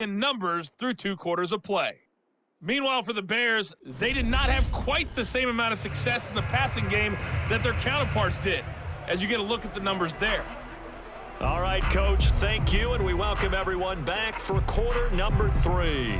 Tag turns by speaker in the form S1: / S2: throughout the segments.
S1: in numbers through 2 quarters of play. Meanwhile, for the Bears, they did not have quite the same amount of success in the passing game that their counterparts did, as you get a look at the numbers there.
S2: All right, Coach, thank you, and we welcome everyone back for quarter number 3.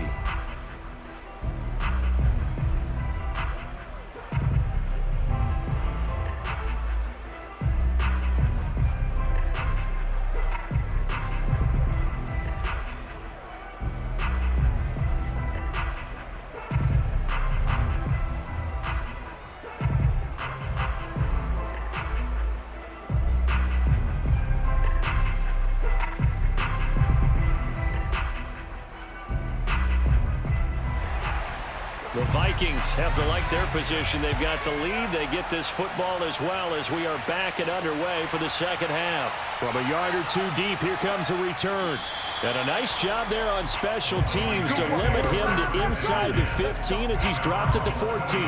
S2: The Vikings have to like their position. They've got the lead. They get this football as well as we are back and underway for the second half. From a yard or 2 deep, here comes a return. And a nice job there on special teams to limit him to inside the 15 as he's dropped at the 14.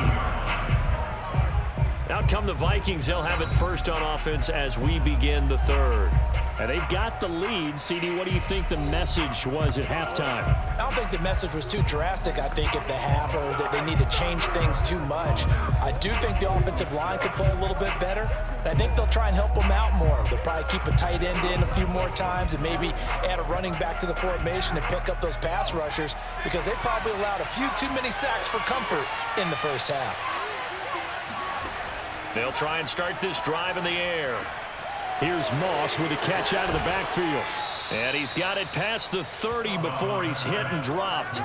S2: Out come the Vikings. They'll have it first on offense as we begin the third. And they've got the lead. CD, what do you think the message was at halftime?
S3: I don't think the message was too drastic, I think, at the half, or that they need to change things too much. I do think the offensive line could play a little bit better. And I think they'll try and help them out more. They'll probably keep a tight end in a few more times and maybe add a running back to the formation and pick up those pass rushers, because they probably allowed a few too many sacks for comfort in the first half.
S2: They'll try and start this drive in the air. Here's Moss with a catch out of the backfield. And he's got it past the 30 before he's hit and dropped.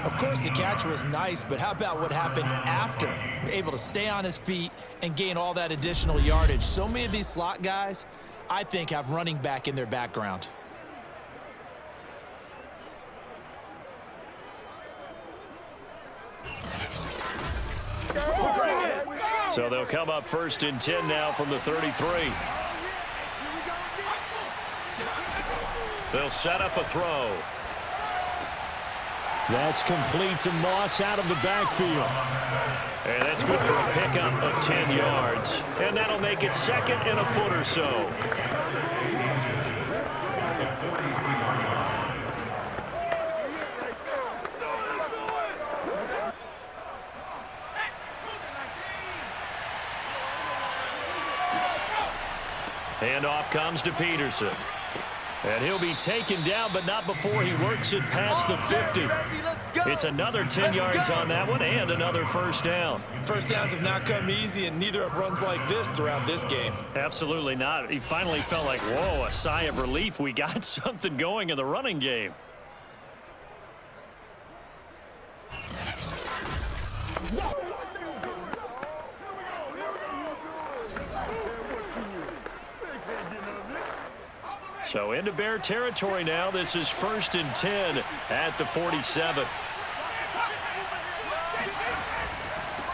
S3: Of course, the catch was nice, but how about what happened after? Able to stay on his feet and gain all that additional yardage. So many of these slot guys, I think, have running back in their background.
S2: So they'll come up first and 10 now from the 33. They'll set up a throw. That's complete to Moss out of the backfield. And that's good for a pickup of 10 yards. And that'll make it second and a foot or so. Handoff comes to Peterson. And he'll be taken down, but not before he works it past the 50. It's another 10 yards on that one and another first down.
S3: First downs have not come easy, and neither have runs like this throughout this game.
S2: Absolutely not. He finally felt like, whoa, a sigh of relief. We got something going in the running game. So into Bear territory now. This is first and 10 at the 47.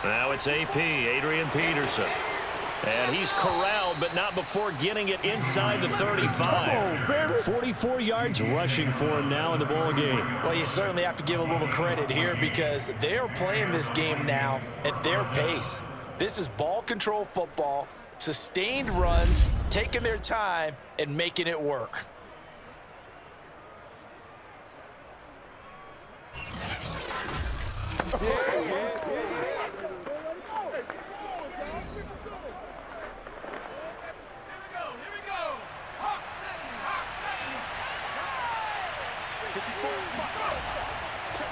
S2: Now it's AP, Adrian Peterson. And he's corralled, but not before getting it inside the 35. 44 yards rushing for him now in the ball game.
S3: Well, you certainly have to give a little credit here, because they are playing this game now at their pace. This is ball control football. Sustained runs, taking their time, and making it work.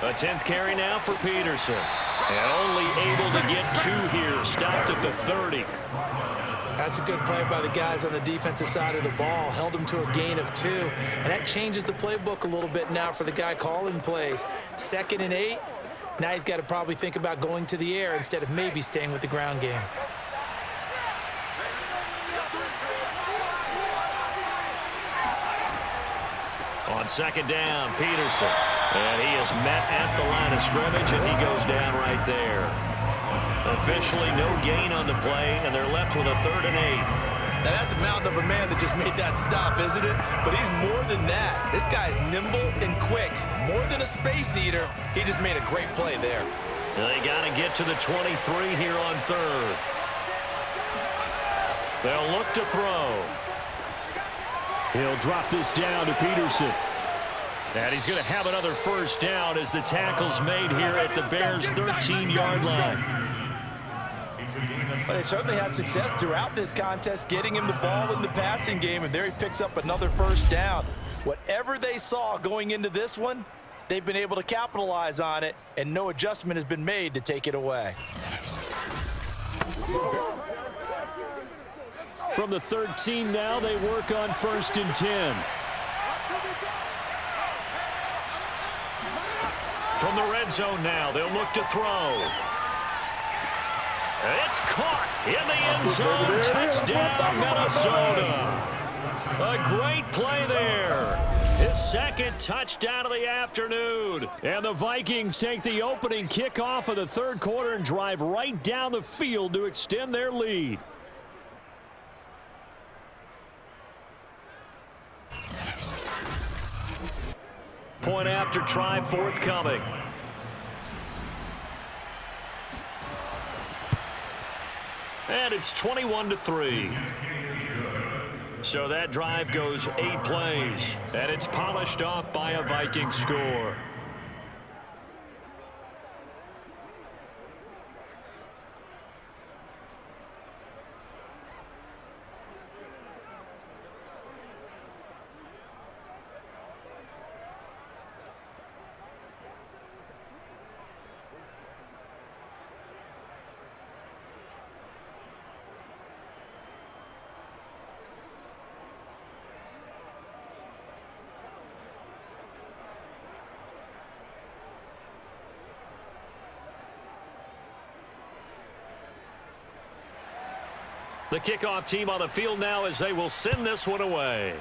S2: A 10th carry now for Peterson. And only able to get 2 here. Stopped at the 30.
S3: That's a good play by the guys on the defensive side of the ball. Held him to a gain of 2. And that changes the playbook a little bit now for the guy calling plays. 2nd and 8. Now he's got to probably think about going to the air instead of maybe staying with the ground game.
S2: On 2nd down, Peterson. And he is met at the line of scrimmage, and he goes down right there. Officially no gain on the play, and they're left with a 3rd and 8.
S3: Now that's a mountain of a man that just made that stop, isn't it? But he's more than that. This guy's nimble and quick. More than a space eater. He just made a great play there.
S2: They got to get to the 23 here on 3rd. They'll look to throw. He'll drop this down to Peterson. And he's going to have another first down as the tackle's made here at the Bears' 13-yard line.
S3: But they certainly had success throughout this contest, getting him the ball in the passing game, and there he picks up another first down. Whatever they saw going into this one, they've been able to capitalize on it, and no adjustment has been made to take it away.
S2: From the 13 now, they work on 1st and 10. From the red zone now, they'll look to throw. It's caught in the end zone. Touchdown, Minnesota. A great play there. His second touchdown of the afternoon. And the Vikings take the opening kickoff of the third quarter and drive right down the field to extend their lead. Point after try forthcoming. And it's 21-3. So that drive goes 8 plays, and it's polished off by a Viking score. The kickoff team on the field now as they will send this one away.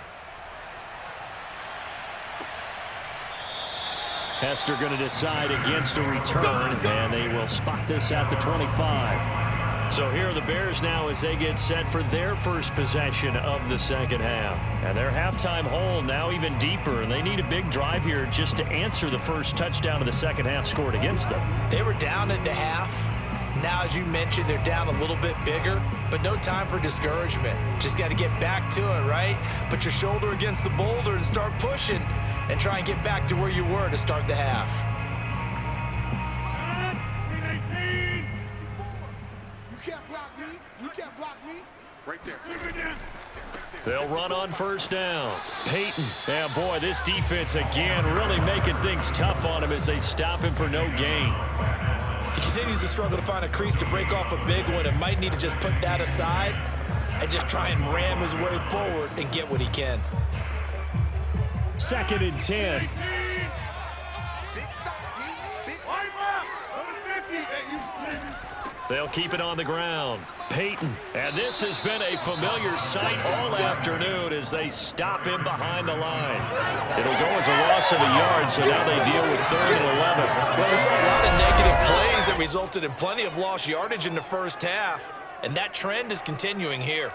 S2: Hester going to decide against a return, and they will spot this at the 25. So here are the Bears now as they get set for their first possession of the second half. And their halftime hole now even deeper, and they need a big drive here just to answer the first touchdown of the second half scored against them.
S3: They were down at the half. Now, as you mentioned, they're down a little bit bigger, but no time for discouragement. Just got to get back to it, right? Put your shoulder against the boulder and start pushing and try and get back to where you were to start the half.
S4: You can't block me. You can't block me. Right there.
S2: They'll run on first down. Payton. Yeah, boy, this defense again really making things tough on him as they stop him for no gain.
S3: He continues to struggle to find a crease to break off a big one and might need to just put that aside and just try and ram his way forward and get what he can.
S2: 2nd and 10. They'll keep it on the ground. Payton. And this has been a familiar sight all afternoon as they stop him behind the line. It'll go as a loss of a yard, so now they deal with 3rd and 11.
S3: Well, we saw a lot of negative plays that resulted in plenty of lost yardage in the first half, and that trend is continuing here.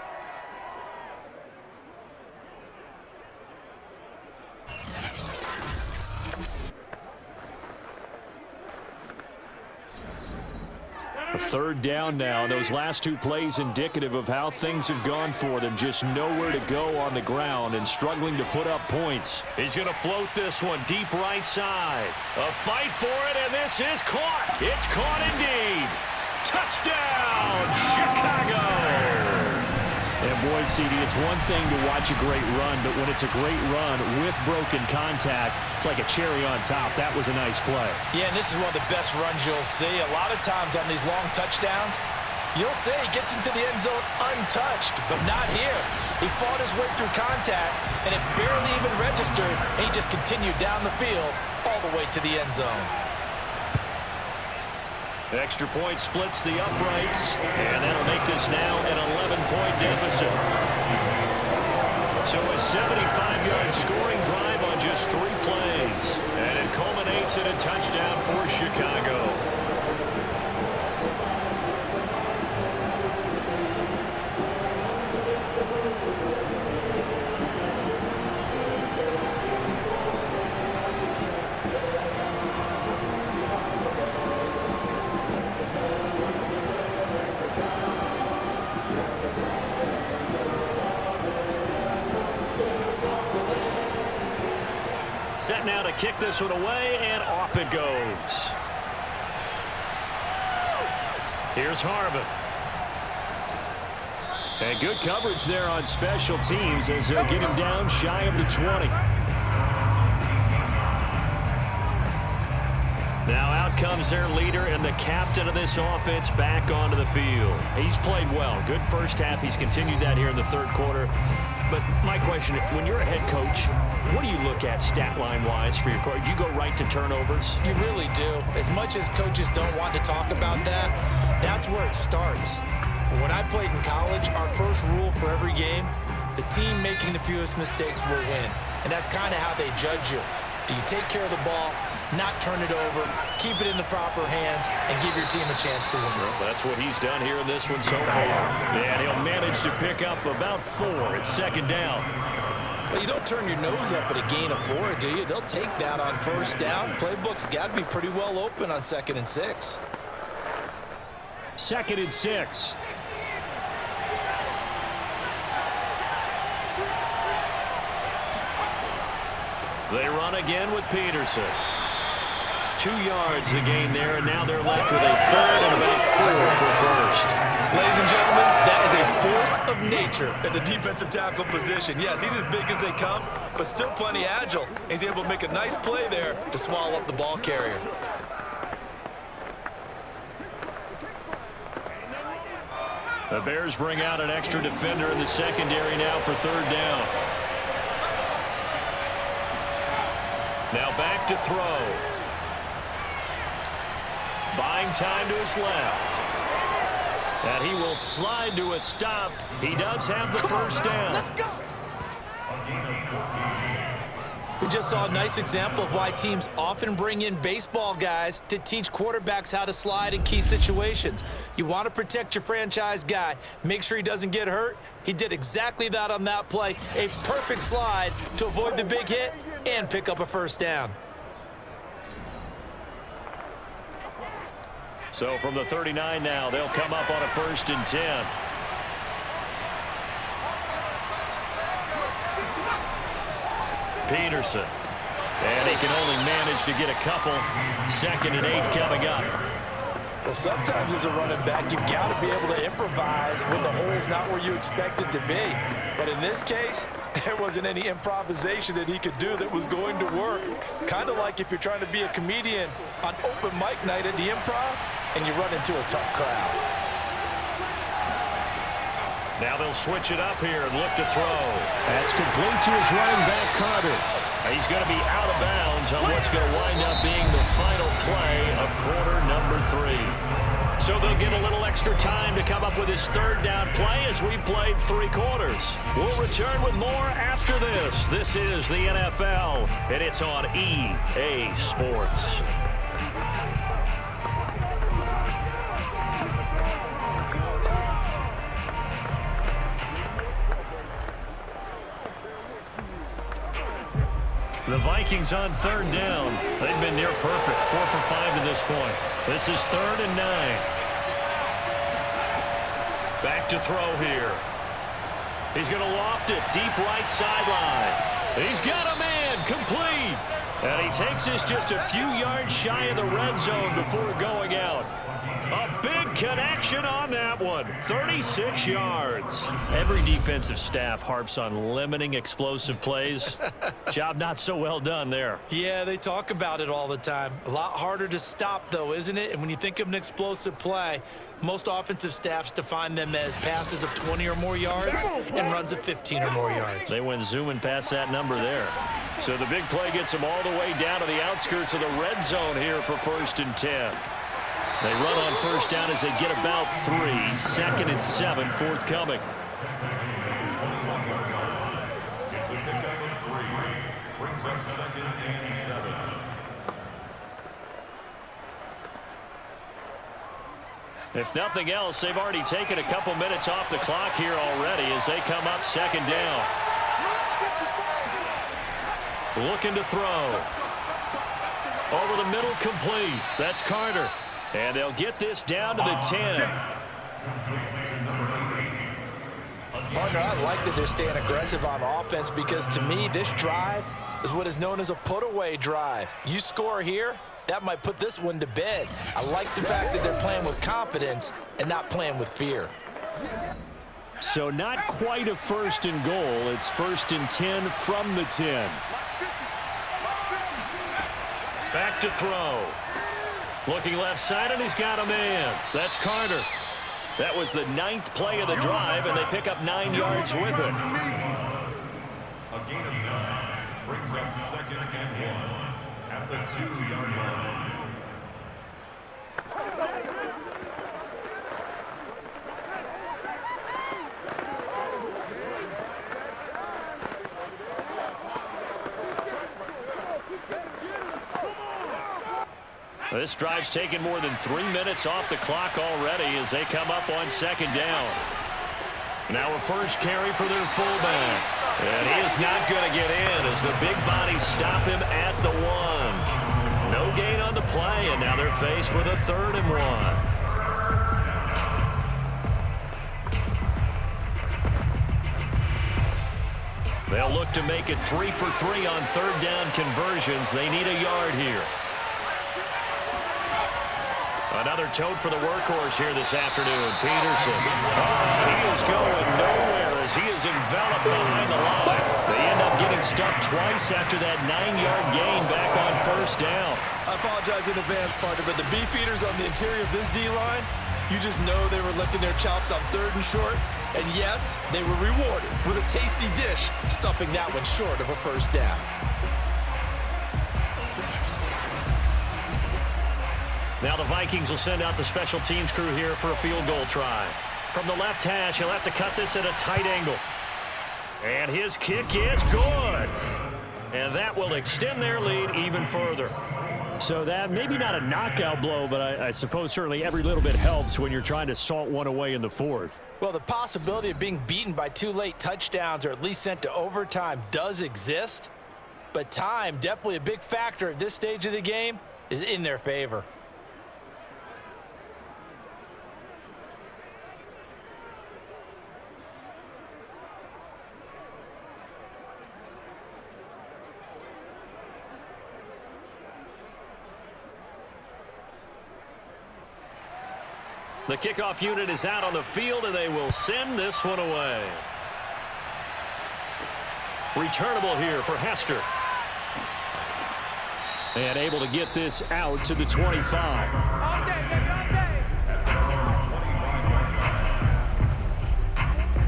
S2: A 3rd down now. Those last 2 plays indicative of how things have gone for them. Just nowhere to go on the ground and struggling to put up points. He's going to float this one deep right side. A fight for it, and this is caught. It's caught indeed. Touchdown, Chicago. And boy, CD, it's one thing to watch a great run, but when it's a great run with broken contact, it's like a cherry on top. That was a nice play.
S3: Yeah, and this is one of the best runs you'll see. A lot of times on these long touchdowns, you'll see he gets into the end zone untouched, but not here. He fought his way through contact, and it barely even registered, and he just continued down the field all the way to the end zone.
S2: Extra point splits the uprights, and that'll make this now an 11-point deficit. So a 75-yard scoring drive on just 3 plays, and it culminates in a touchdown for Chicago. Set now to kick this one away, and off it goes. Here's Harvin. And good coverage there on special teams as they'll get him down shy of the 20. Now out comes their leader and the captain of this offense back onto the field. He's played well. Good first half. He's continued that here in the third quarter. But my question, when you're a head coach, what do you look at stat line-wise for your coach? Do you go right to turnovers?
S3: You really do. As much as coaches don't want to talk about that, that's where it starts. When I played in college, our first rule for every game, the team making the fewest mistakes will win. And that's kind of how they judge you. Do you take care of the ball, not turn it over, keep it in the proper hands, and give your team a chance to win?
S2: Well, that's what he's done here in this one so far. And he'll manage to pick up about 4. It's second down.
S3: Well, you don't turn your nose up at a gain of 4, do you? They'll take that on first down. Playbook's got to be pretty well open on 2nd and 6.
S2: 2nd and 6. They run again with Peterson. 2 yards the gain there, and now they're left with a third and about 4 for first.
S3: Ladies and gentlemen, that is a force of nature at the defensive tackle position. Yes, he's as big as they come, but still plenty agile. He's able to make a nice play there to swallow up the ball carrier.
S2: The Bears bring out an extra defender in the secondary now for third down. Now back to throw. Buying time to his left. And he will slide to a stop. He does have the first down.
S4: Let's go.
S3: We just saw a nice example of why teams often bring in baseball guys to teach quarterbacks how to slide in key situations. You want to protect your franchise guy. Make sure he doesn't get hurt. He did exactly that on that play. A perfect slide to avoid the big hit and pick up a first down.
S2: So from the 39 now, they'll come up on a 1st and 10. Peterson. And he can only manage to get a couple. 2nd and 8 coming up.
S3: Well, sometimes as a running back, you've got to be able to improvise when the hole's not where you expect it to be. But in this case, there wasn't any improvisation that he could do that was going to work. Kind of like if you're trying to be a comedian on open mic night at the Improv and you run into a tough crowd.
S2: Now they'll switch it up here and look to throw. That's complete to his running back, Carter. He's going to be out of bounds on what's going to wind up being the final play of quarter number 3. So they'll get a little extra time to come up with his third down play as we've played 3 quarters. We'll return with more after this. This is the NFL, and it's on EA Sports. The Vikings on third down. They've been near perfect, 4 for 5 to this point. This is 3rd and 9. Back to throw here. He's going to loft it deep right sideline. He's got a man, complete. And he takes this just a few yards shy of the red zone before going out. A big connection on that one. 36 yards. Every defensive staff harps on limiting explosive plays. Job not so well done there.
S3: Yeah, they talk about it all the time. A lot harder to stop, though, isn't it? And when you think of an explosive play, most offensive staffs define them as passes of 20 or more yards and runs of 15 or more yards.
S2: They went zooming past that number there. So the big play gets them all the way down to the outskirts of the red zone here for 1st and 10. They run on first down as they get about 3. 2nd and 7 forthcoming.
S5: It's a pickup of 3. Brings up 2nd and 7.
S2: If nothing else, they've already taken a couple minutes off the clock here already as they come up 2nd down. Looking to throw. Over the middle, complete. That's Carter. And they'll get this down to the 10.
S3: Partner, I like that they're staying aggressive on offense because to me, this drive is what is known as a put-away drive. You score here, that might put this one to bed. I like the fact that they're playing with confidence and not playing with fear.
S2: So not quite a 1st and goal. It's 1st and 10 from the 10. Back to throw. Looking left side, and he's got a man. That's Carter. That was the 9th play of the drive, and they pick up 9 yards with it.
S5: A gain of 9 brings up 2nd and 1 at the 2-yard line.
S2: This drive's taken more than 3 minutes off the clock already as they come up on 2nd down. Now a first carry for their fullback. And he is not going to get in as the big bodies stop him at the 1. No gain on the play, and now they're faced with a 3rd and 1. They'll look to make it 3 for 3 on 3rd down conversions. They need a yard here. Another tote for the workhorse here this afternoon, Peterson. Oh, he is going nowhere as he is enveloped behind the line. They end up getting stuck twice after that 9-yard gain back on 1st down.
S3: I apologize in advance, partner, but the beefeaters on the interior of this D-line, you just know they were licking their chops on 3rd and short. And yes, they were rewarded with a tasty dish, stuffing that one short of a 1st down.
S2: Now the Vikings will send out the special teams crew here for a field goal try. From the left hash, he'll have to cut this at a tight angle. And his kick is good. And that will extend their lead even further. So that maybe not a knockout blow, but I suppose certainly every little bit helps when you're trying to salt one away in the 4th.
S3: Well, the possibility of being beaten by 2 late touchdowns or at least sent to overtime does exist. But time, definitely a big factor at this stage of the game, is in their favor.
S2: The kickoff unit is out on the field, and they will send this one away. Returnable here for Hester. And able to get this out to the 25.
S4: All day, baby, all day.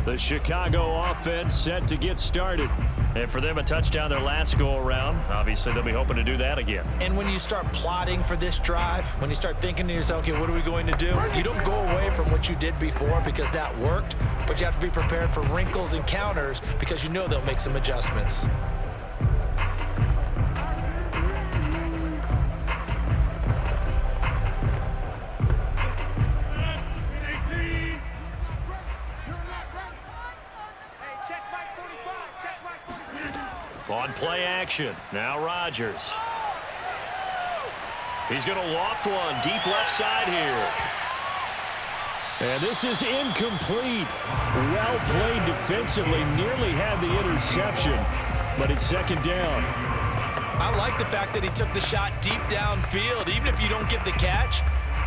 S2: The Chicago offense set to get started. And for them, a touchdown their last go-around. Obviously, they'll be hoping to do that again.
S3: And when you start plotting for this drive, when you start thinking to yourself, okay, what are we going to do? You don't go away from what you did before because that worked, but you have to be prepared for wrinkles and counters because you know they'll make some adjustments.
S2: On play action, now Rodgers. He's going to loft one deep left side here. And this is incomplete. Well played defensively, nearly had the interception, but it's 2nd down.
S3: I like the fact that he took the shot deep downfield. Even if you don't get the catch,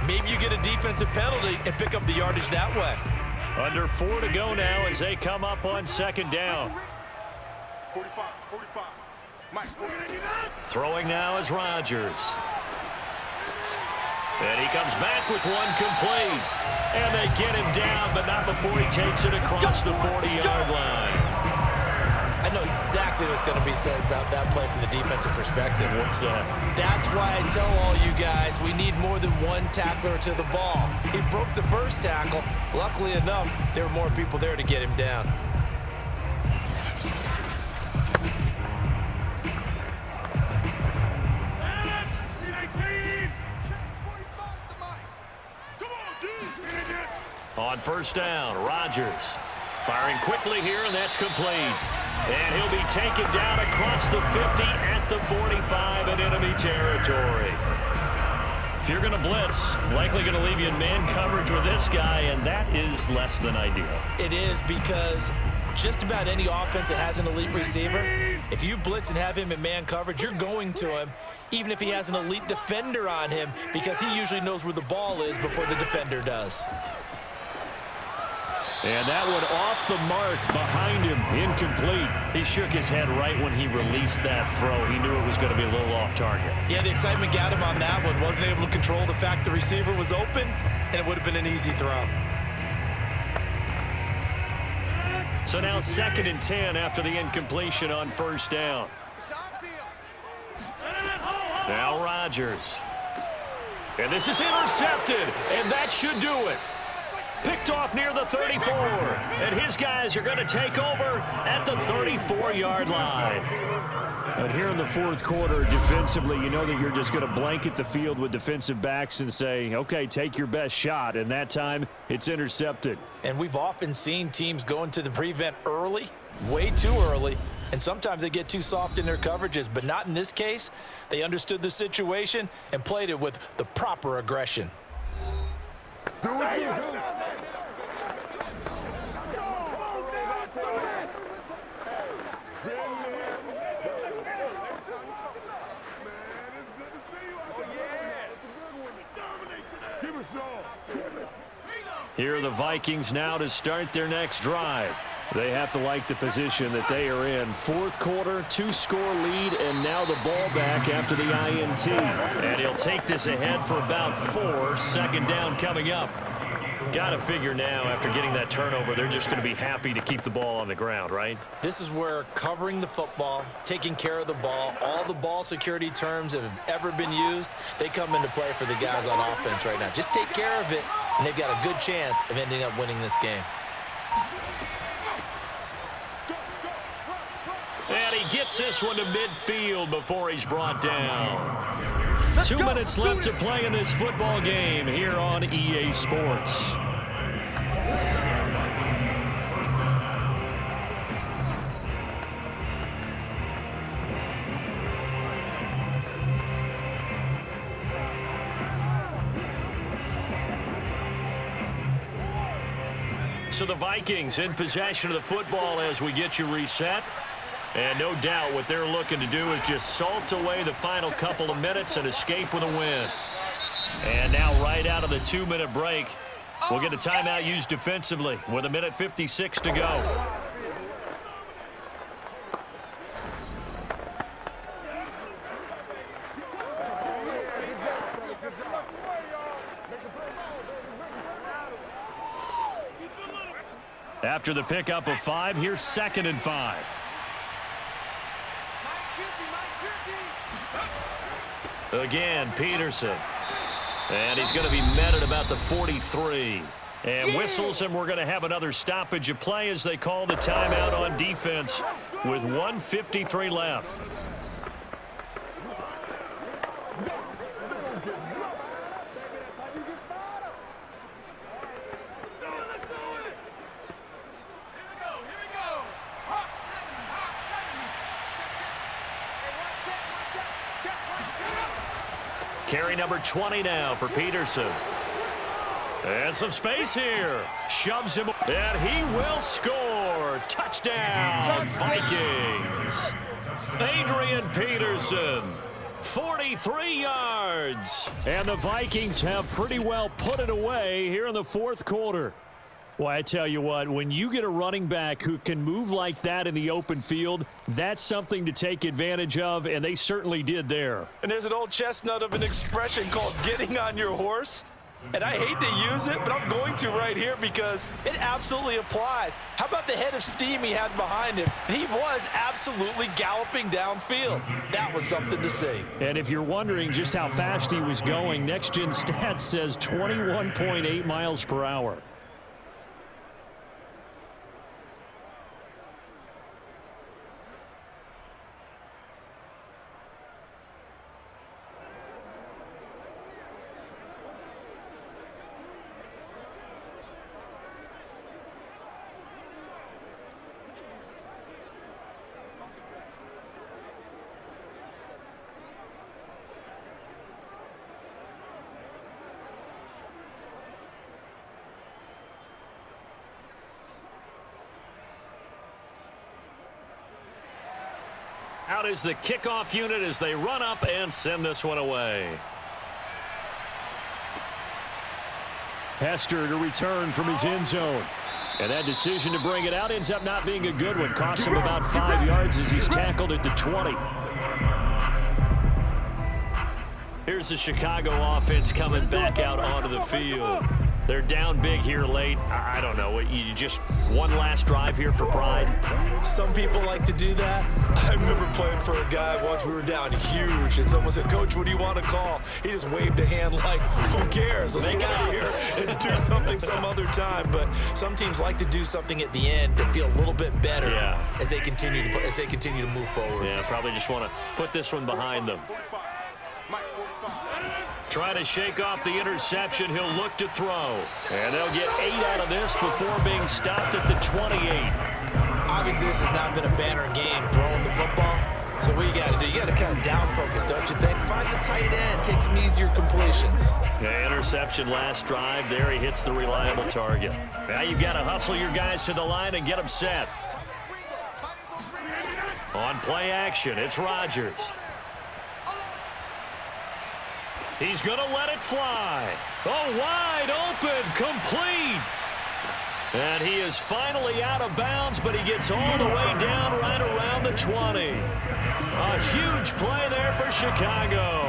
S3: maybe you get a defensive penalty and pick up the yardage that way.
S2: Under 4 to go now as they come up on 2nd down.
S4: 45. Mike,
S2: Throwing now is Rodgers. And he comes back with one complete. And they get him down, but not before he takes it across the 40-yard line.
S3: I know exactly what's going to be said about that play from the defensive perspective.
S2: What's that?
S3: That's why I tell all you guys we need more than one tackler to the ball. He broke the first tackle. Luckily enough, there were more people there to get him down.
S2: On 1st down, Rodgers firing quickly here, and that's complete. And he'll be taken down across the 50 at the 45 in enemy territory. If you're going to blitz, likely going to leave you in man coverage with this guy, and that is less than ideal.
S3: It is because Just about any offense that has an elite receiver, if you blitz and have him in man coverage, you're going to him, even if he has an elite defender on him, because he usually knows where the ball is before the defender does.
S2: And that one off the mark behind him, incomplete. He shook his head right when he released that throw. He knew it was going to be a little off target.
S3: Yeah, the excitement got him on that one. Wasn't able to control the fact the receiver was open, and it would have been an easy throw.
S2: So now 2nd and 10 after the incompletion on first down. Now Rodgers. And this is intercepted, and that should do it. Picked off near the 34, and his guys are going to take over at the 34-yard line. And here in the 4th quarter, defensively, you know that you're just going to blanket the field with defensive backs and say, okay, take your best shot, and that time it's intercepted.
S3: And we've often seen teams go into the prevent early, way too early, and sometimes they get too soft in their coverages, but not in this case. They understood the situation and played it with the proper aggression.
S2: Here are the Vikings now to start their next drive. They have to like the position that they are in. 4th quarter, 2-score lead, and now the ball back after the INT. And he'll take this ahead for about 4. 2nd down coming up. Got to figure now, after getting that turnover, they're just going to be happy to keep the ball on the ground, right?
S3: This is where covering the football, taking care of the ball, all the ball security terms that have ever been used, they come into play for the guys on offense right now. Just take care of it, and they've got a good chance of ending up winning this game.
S2: And he gets this one to midfield before he's brought down. 2 minutes left to play in this football game here on EA Sports. So the Vikings in possession of the football as we get you reset. And no doubt what they're looking to do is just salt away the final couple of minutes and escape with a win. And now right out of the 2-minute break, we'll get a timeout used defensively with 1:56 to go. After the pickup of 5, here's 2nd and 5. Again, Peterson. And he's going to be met at about the 43. And whistles, and we're going to have another stoppage of play as they call the timeout on defense with 1:53 left. Carry number 20 now for Peterson. And some space here. Shoves him, and he will score. Touchdown, Vikings. Adrian Peterson, 43 yards. And the Vikings have pretty well put it away here in the 4th quarter. Well, I tell you what, when you get a running back who can move like that in the open field, that's something to take advantage of, and they certainly did there.
S3: And there's an old chestnut of an expression called getting on your horse. And I hate to use it, but I'm going to right here because it absolutely applies. How about the head of steam he had behind him? He was absolutely galloping downfield. That was something to see.
S2: And if you're wondering just how fast he was going, Next Gen Stats says 21.8 miles per hour. Out is the kickoff unit as they run up and send this one away. Hester to return from his end zone. And that decision to bring it out ends up not being a good one. Costs him about 5 yards as he's tackled at the 20. Here's the Chicago offense coming back out onto the field. They're down big here late. I don't know. You just one last drive here for pride?
S3: Some people like to do that. I remember playing for a guy once. We were down huge, and someone said, "Coach, what do you want to call?" He just waved a hand like, "Who cares? Let's get out of here and do something some other time." But some teams like to do something at the end to feel a little bit better as they continue to move forward.
S2: Yeah, probably just want to put this one behind them. Trying to shake off the interception. He'll look to throw. And they'll get 8 out of this before being stopped at the 28.
S3: Obviously, this has not been a banner game throwing the football. So what you got to do, you got to kind of down focus, don't you think? Find the tight end, take some easier completions.
S2: Yeah, interception last drive. There he hits the reliable target. Now you've got to hustle your guys to the line and get them set. On play action, it's Rodgers. He's going to let it fly. Oh, wide open, complete. And he is finally out of bounds, but he gets all the way down right around the 20. A huge play there for Chicago.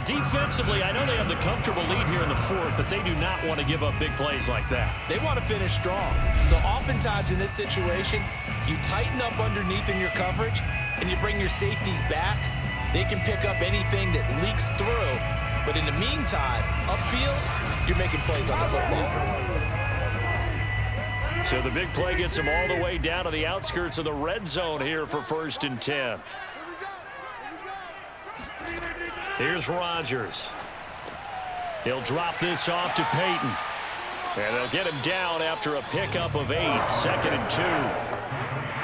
S2: Defensively, I know they have the comfortable lead here in the fourth, but they do not want to give up big plays like that.
S3: They want to finish strong. So oftentimes in this situation, you tighten up underneath in your coverage, and you bring your safeties back. They can pick up anything that leaks through. But in the meantime, upfield, you're making plays on the football.
S2: So the big play gets him all the way down to the outskirts of the red zone here for 1st and 10. Here's Rodgers. He'll drop this off to Payton. And they'll get him down after a pickup of 8, 2nd and 2.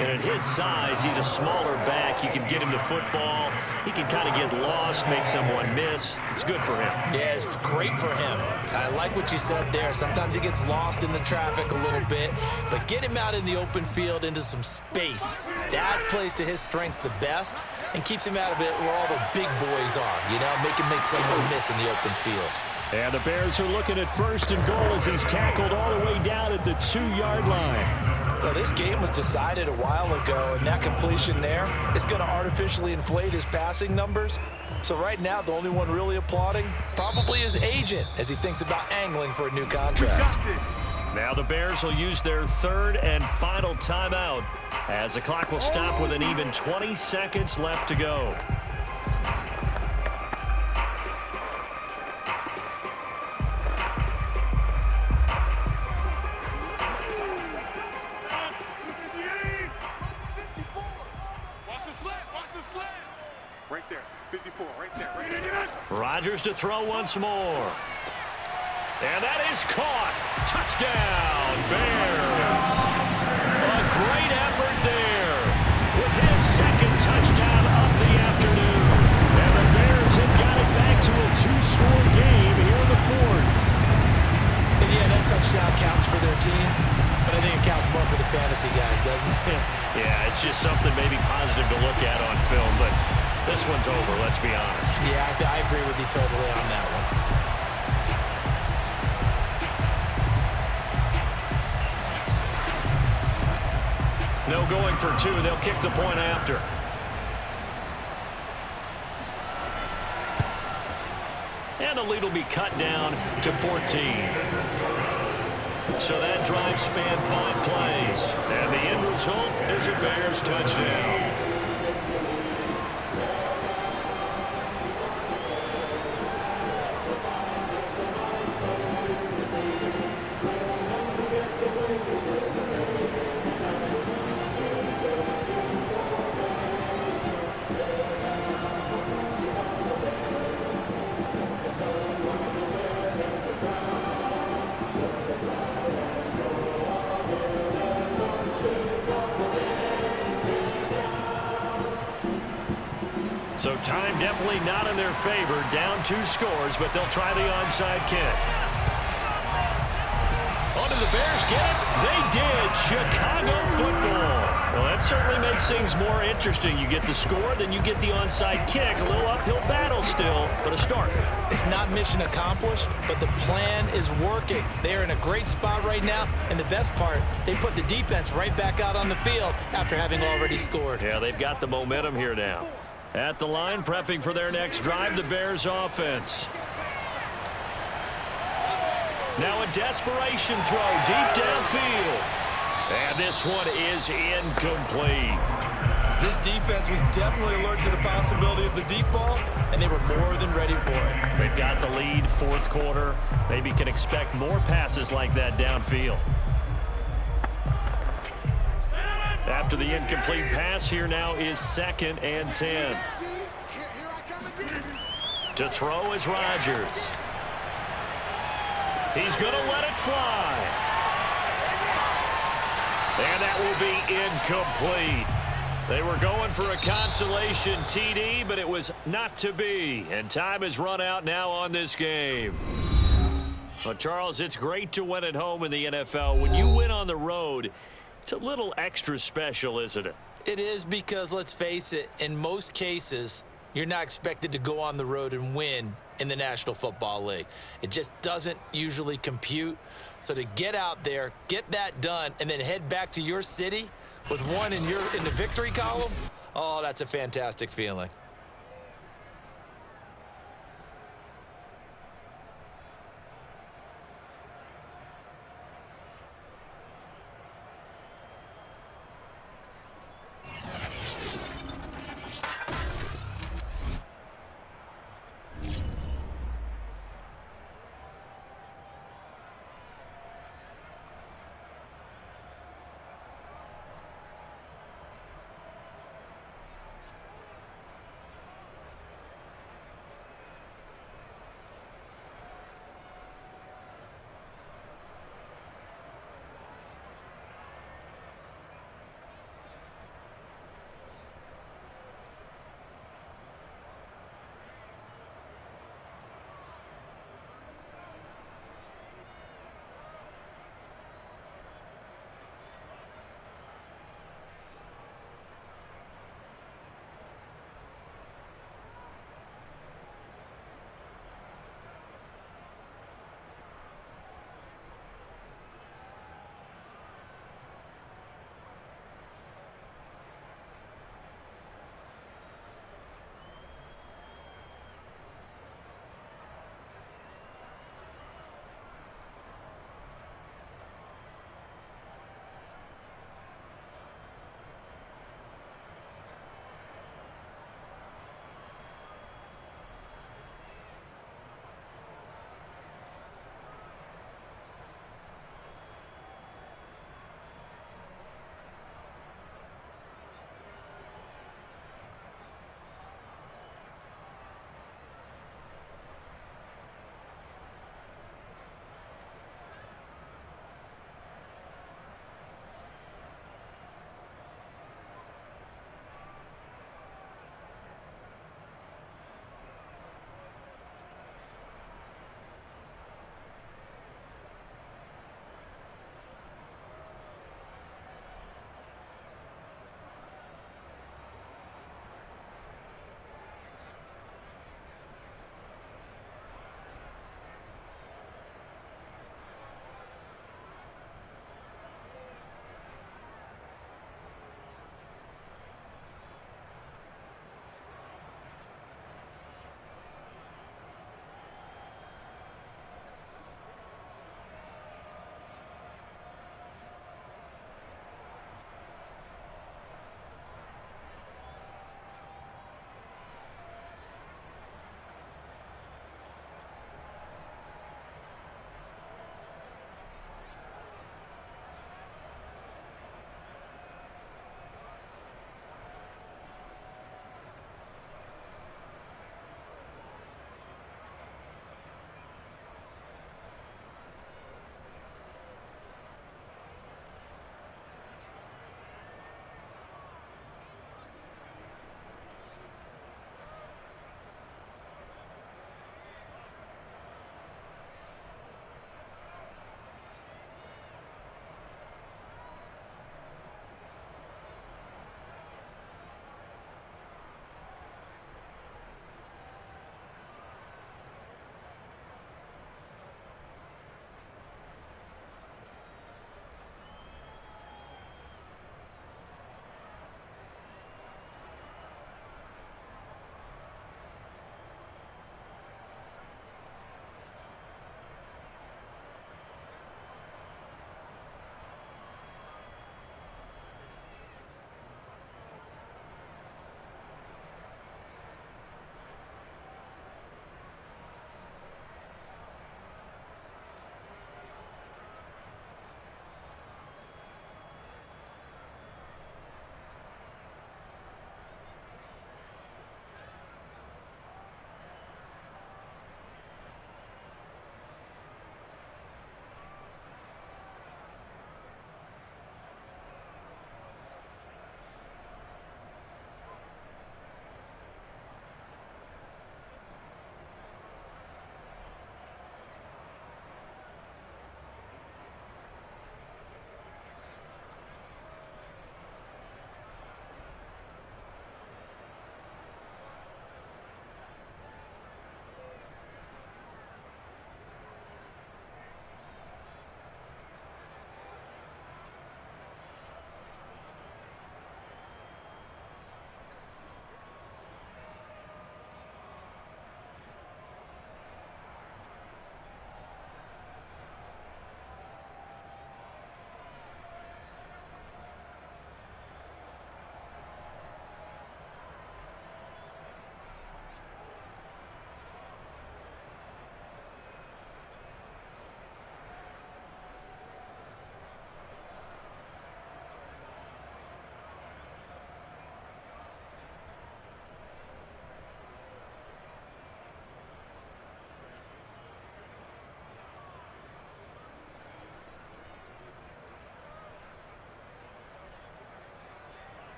S2: And at his size, he's a smaller back. You can get him the football. He can kind of get lost, make someone miss. It's good for him. Yeah,
S3: it's great for him. I like what you said there. Sometimes he gets lost in the traffic a little bit, but get him out in the open field into some space. That plays to his strengths the best and keeps him out of it where all the big boys are, you know, make someone miss in the open field.
S2: And the Bears are looking at 1st and goal as he's tackled all the way down at the 2-yard line.
S3: Well, this game was decided a while ago, and that completion there is going to artificially inflate his passing numbers. So right now, the only one really applauding probably his agent as he thinks about angling for a new contract.
S2: Now the Bears will use their 3rd and final timeout as the clock will stop with an even 20 seconds left to go.
S5: Right there, 54, right there.
S2: Rodgers to throw once more. And that is caught. Touchdown, Bears. A great effort there with his 2nd touchdown of the afternoon. And the Bears have got it back to a 2-score game here in the 4th.
S3: And yeah, that touchdown counts for their team, but I think it counts more for the fantasy guys, doesn't it?
S2: Yeah, it's just something maybe positive to look at on film, but this one's over, let's be honest.
S3: Yeah, I agree with you totally on that one.
S2: No going for 2. They'll kick the point after. And the lead will be cut down to 14. So that drive spanned 5 plays. And the end result is a Bears touchdown. So time definitely not in their favor. Down 2 scores, but they'll try the onside kick. On did the Bears get it? They did. Chicago football. Well, that certainly makes things more interesting. You get the score, then you get the onside kick. A little uphill battle still, but a start.
S3: It's not mission accomplished, but the plan is working. They're in a great spot right now, and the best part, they put the defense right back out on the field after having already scored.
S2: Yeah, they've got the momentum here now. At the line, prepping for their next drive, the Bears offense. Now a desperation throw deep downfield. And this one is incomplete.
S3: This defense was definitely alert to the possibility of the deep ball, and they were more than ready for it.
S2: They've got the lead, fourth quarter. Maybe can expect more passes like that downfield. After the incomplete pass, here now is 2nd and 10. To throw is Rodgers. He's going to let it fly. And that will be incomplete. They were going for a consolation TD, but it was not to be. And time has run out now on this game. Well, Charles, it's great to win at home in the NFL. When you win on the road, it's a little extra special, isn't it?
S3: It is because, let's face it, in most cases, you're not expected to go on the road and win in the National Football League. It just doesn't usually compute. So to get out there, get that done, and then head back to your city with one in the victory column, oh, that's a fantastic feeling.